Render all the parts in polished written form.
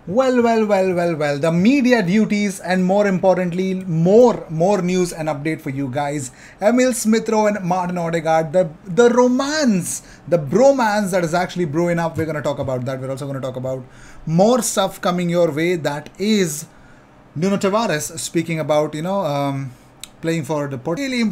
Well. The media duties and more importantly, more news and update for you guys. Emil Smith Rowe and Martin Odegaard, the romance, the bromance that is actually brewing up. We're gonna talk about that. We're also gonna talk about more stuff coming your way. That is Nuno Tavares speaking about playing for the Portugal.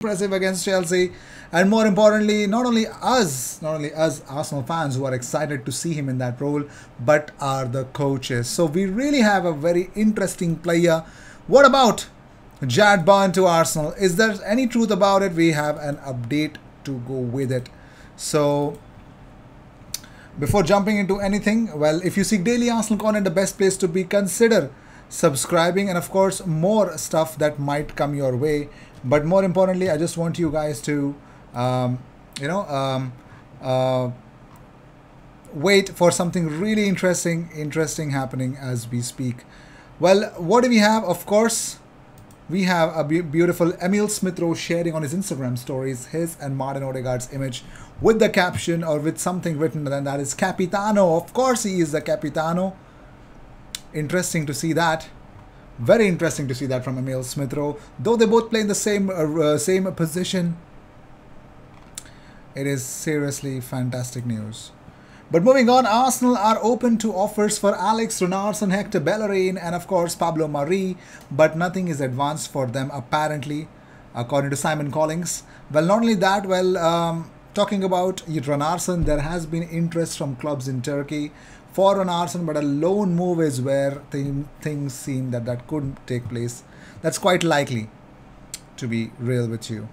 Impressive against Chelsea, and more importantly, not only us Arsenal fans who are excited to see him in that role, but are the coaches. So we really have a very interesting player. What about Jad Barn to Arsenal? Is there any truth about it? We have an update to go with it. So before jumping into anything, well, if you seek daily Arsenal content, the best place to be, consider subscribing, and of course more stuff that might come your way. But more importantly, I just want you guys to wait for something really interesting happening as we speak. Well, what do we have? Of course, we have a beautiful Emil Smith Rowe sharing on his Instagram stories his and Martin Odegaard's image with the caption or with something written, and that is Capitano. Of course, he is the Capitano. Interesting to see that. Very interesting to see that from Emil Smith Rowe. Though they both play in the same position, it is seriously fantastic news. But moving on, Arsenal are open to offers for Alex Runarsson, Hector Bellerin, and of course Pablo Mari, but nothing is advanced for them apparently, according to Simon Collins. Well, not only that, talking about Runarsson, there has been interest from clubs in Turkey for Runarsson, but a loan move is where things seem that couldn't take place. That's quite likely, to be real with you.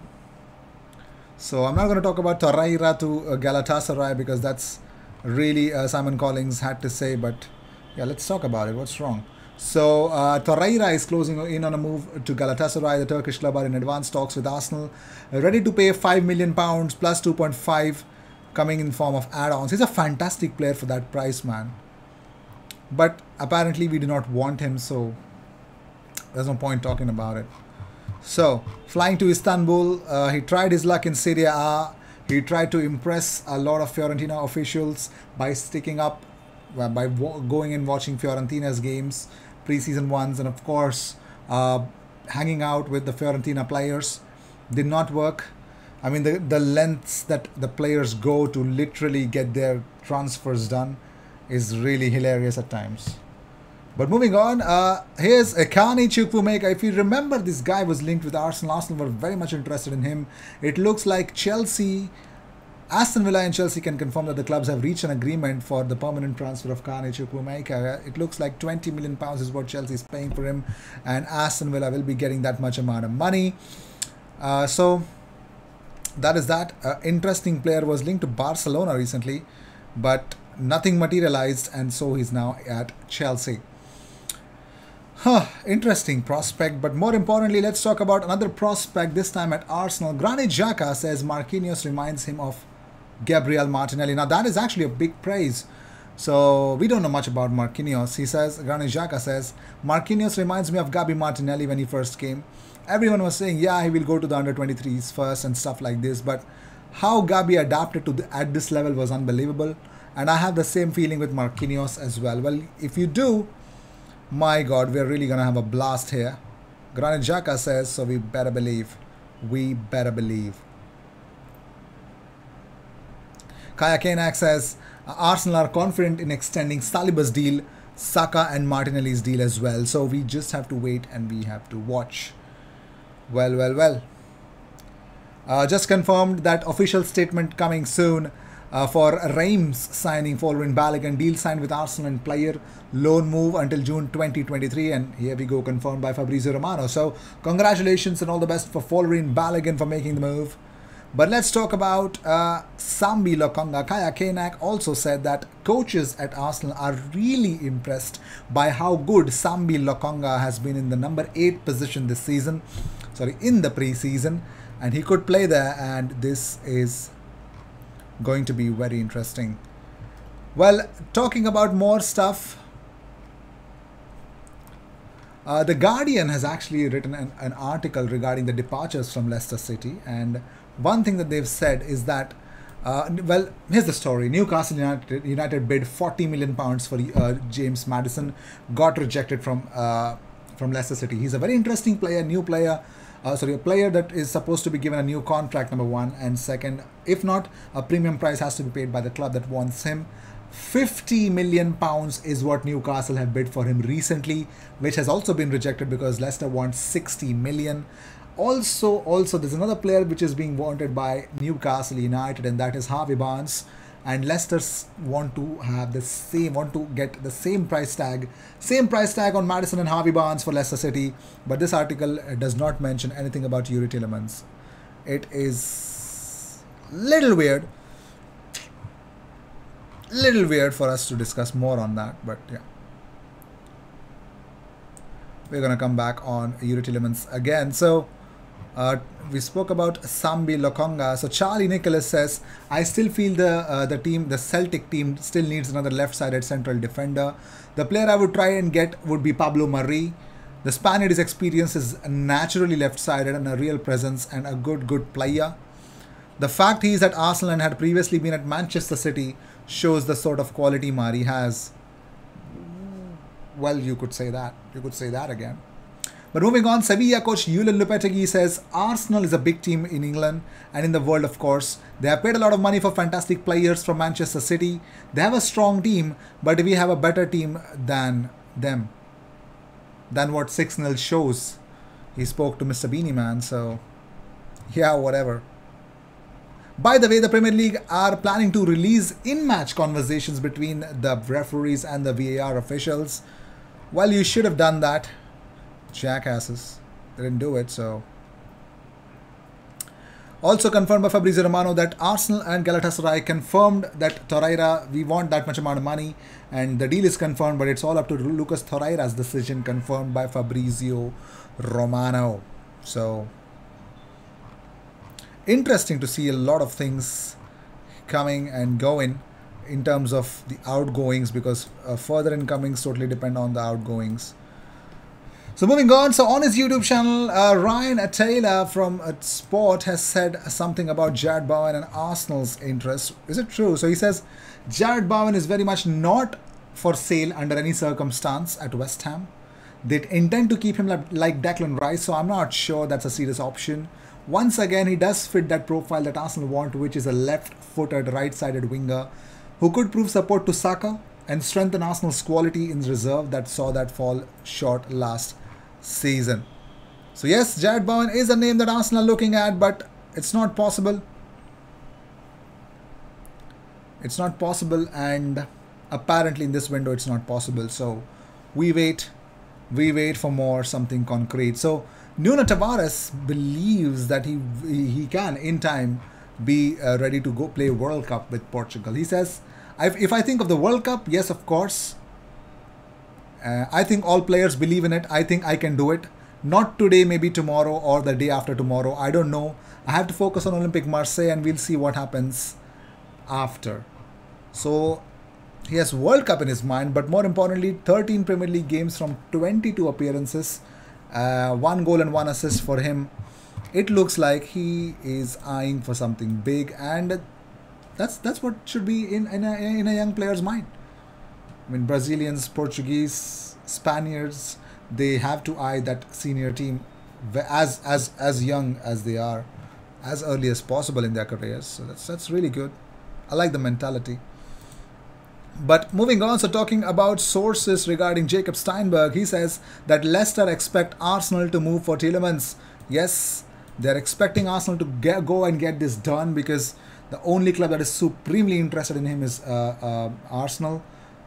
So I'm not going to talk about Torreira to Galatasaray because that's really Simon Collins had to say, but yeah, let's talk about it. What's wrong? So Torreira is closing in on a move to Galatasaray. The Turkish club are in advanced talks with Arsenal, ready to pay £5 million plus 2.5 coming in form of add-ons. He's a fantastic player for that price, man. But apparently we do not want him, so there's no point talking about it. So, flying to Istanbul, he tried his luck in Serie A. He tried to impress a lot of Fiorentina officials by sticking up, by going and watching Fiorentina's games, pre-season ones, and of course, hanging out with the Fiorentina players. Did not work. I mean, the lengths that the players go to literally get their transfers done is really hilarious at times. But moving on, here's Ekani Chukwuemeka. If you remember, this guy was linked with Arsenal. Arsenal were very much interested in him. It looks like Aston Villa and Chelsea can confirm that the clubs have reached an agreement for the permanent transfer of Ekani Chukwuemeka. It looks like £20 million is what Chelsea is paying for him, and Aston Villa will be getting that much amount of money. So that is that. Interesting player was linked to Barcelona recently, but nothing materialized, and so he's now at Chelsea. Interesting prospect, but more importantly, let's talk about another prospect, this time at Arsenal. Granit Xhaka says Marquinhos reminds him of Gabriel Martinelli. Now, that is actually a big praise. So, we don't know much about Marquinhos. Granit Xhaka says, Marquinhos reminds me of Gabi Martinelli when he first came. Everyone was saying, yeah, he will go to the under-23s first and stuff like this. But how Gabi adapted to at this level was unbelievable. And I have the same feeling with Marquinhos as well. Well, if you do, my God, we're really going to have a blast here. Granit Xhaka says, so we better believe. We better believe. Kaya Kanak says, Arsenal are confident in extending Saliba's deal, Saka and Martinelli's deal as well. So we just have to wait and we have to watch. Well. Just confirmed that official statement coming soon. For Reims signing following Balogun, deal signed with Arsenal and player loan move until June 2023, and here we go, confirmed by Fabrizio Romano. So congratulations and all the best for following Balogun for making the move. But let's talk about Sambi Lokonga. Kaya Kanak also said that coaches at Arsenal are really impressed by how good Sambi Lokonga has been in the number 8 position this season, in the pre-season, and he could play there, and this is going to be very interesting. Well, talking about more stuff, The Guardian has actually written an article regarding the departures from Leicester City, and one thing that they've said is that, well, here's the story. Newcastle United bid £40 million for James Maddison, got rejected from Leicester City. He's a very interesting player, new player. A player that is supposed to be given a new contract, number one, and second, if not, a premium price has to be paid by the club that wants him. £50 million is what Newcastle have bid for him recently, which has also been rejected because Leicester wants 60 million. Also, there's another player which is being wanted by Newcastle United, and that is Harvey Barnes. And Leicester want to get the same price tag on Maddison and Harvey Barnes for Leicester City. But this article does not mention anything about Yuri Tielemans. It is little weird for us to discuss more on that, but yeah. We're going to come back on Yuri Tielemans again. So, we spoke about Sambi Lokonga. So, Charlie Nicholas says, I still feel the Celtic team still needs another left-sided central defender. The player I would try and get would be Pablo Mari. The Spaniard's experience is naturally left-sided and a real presence and a good player. The fact he is at Arsenal and had previously been at Manchester City shows the sort of quality Mari has. Well, you could say that. You could say that again. But moving on, Sevilla coach Julen Lopetegui says Arsenal is a big team in England and in the world, of course. They have paid a lot of money for fantastic players from Manchester City. They have a strong team, but we have a better team than them. Than what 6-0 shows. He spoke to Mr. Beanie Man, so yeah, whatever. By the way, the Premier League are planning to release in-match conversations between the referees and the VAR officials. Well, you should have done that. Jackasses. They didn't do it, so. Also confirmed by Fabrizio Romano that Arsenal and Galatasaray confirmed that Torreira, we want that much amount of money, and the deal is confirmed, but it's all up to Lucas Torreira's decision, confirmed by Fabrizio Romano. So, interesting to see a lot of things coming and going in terms of the outgoings, because further incomings totally depend on the outgoings. So moving on, so on his YouTube channel, Ryan Taylor from Sport has said something about Jared Bowen and Arsenal's interest. Is it true? So he says, Jared Bowen is very much not for sale under any circumstance at West Ham. They intend to keep him like Declan Rice, so I'm not sure that's a serious option. Once again, he does fit that profile that Arsenal want, which is a left-footed, right-sided winger who could prove support to Saka and strengthen Arsenal's quality in reserve that saw that fall short last season. So yes, Jared Bowen is a name that Arsenal are looking at, but it's not possible. It's not possible, and apparently in this window it's not possible. So we wait for more, something concrete. So Nuno Tavares believes that he can in time be ready to go play World Cup with Portugal. He says, if I think of the World Cup, yes, of course. I think all players believe in it. I think I can do it. Not today, maybe tomorrow or the day after tomorrow. I don't know. I have to focus on Olympic Marseille and we'll see what happens after. So he has World Cup in his mind, but more importantly, 13 Premier League games from 22 appearances, 1 goal and 1 assist for him. It looks like he is eyeing for something big, and that's what should be in a young player's mind. I mean, Brazilians, Portuguese, Spaniards, they have to eye that senior team as young as they are, as early as possible in their careers. So that's really good. I like the mentality. But moving on, so talking about sources regarding Jacob Steinberg, he says that Leicester expect Arsenal to move for Tielemans. Yes, they're expecting Arsenal to go and get this done, because the only club that is supremely interested in him is Arsenal.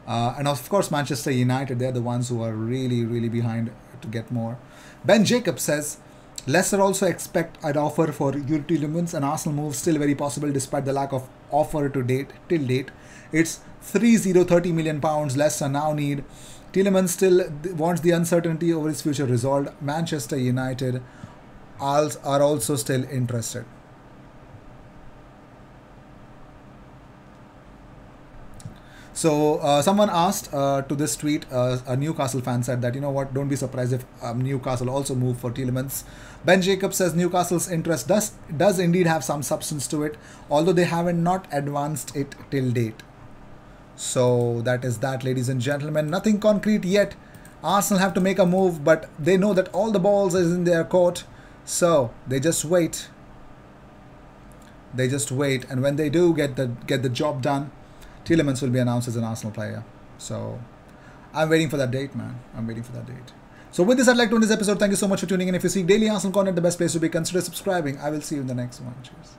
And of course, Manchester United, they're the ones who are really behind to get more. Ben Jacobs says, Leicester also expect an offer for Yuri Tielemans, and Arsenal move still very possible despite the lack of offer till date. It's £30 million Leicester now need. Tielemans still wants the uncertainty over his future resolved. Manchester United are also still interested. So someone asked to this tweet, a Newcastle fan said that, you know what, don't be surprised if Newcastle also move for Tielemans. Ben Jacob says Newcastle's interest does indeed have some substance to it, although they haven't not advanced it till date. So that is that, ladies and gentlemen. Nothing concrete yet. Arsenal have to make a move, but they know that all the balls is in their court, so they just wait. They just wait, and when they do get the job done, Tielemans will be announced as an Arsenal player. So I'm waiting for that date, man. I'm waiting for that date. So with this, I'd like to end this episode. Thank you so much for tuning in. If you seek daily Arsenal content, the best place to be, consider subscribing. I will see you in the next one. Cheers.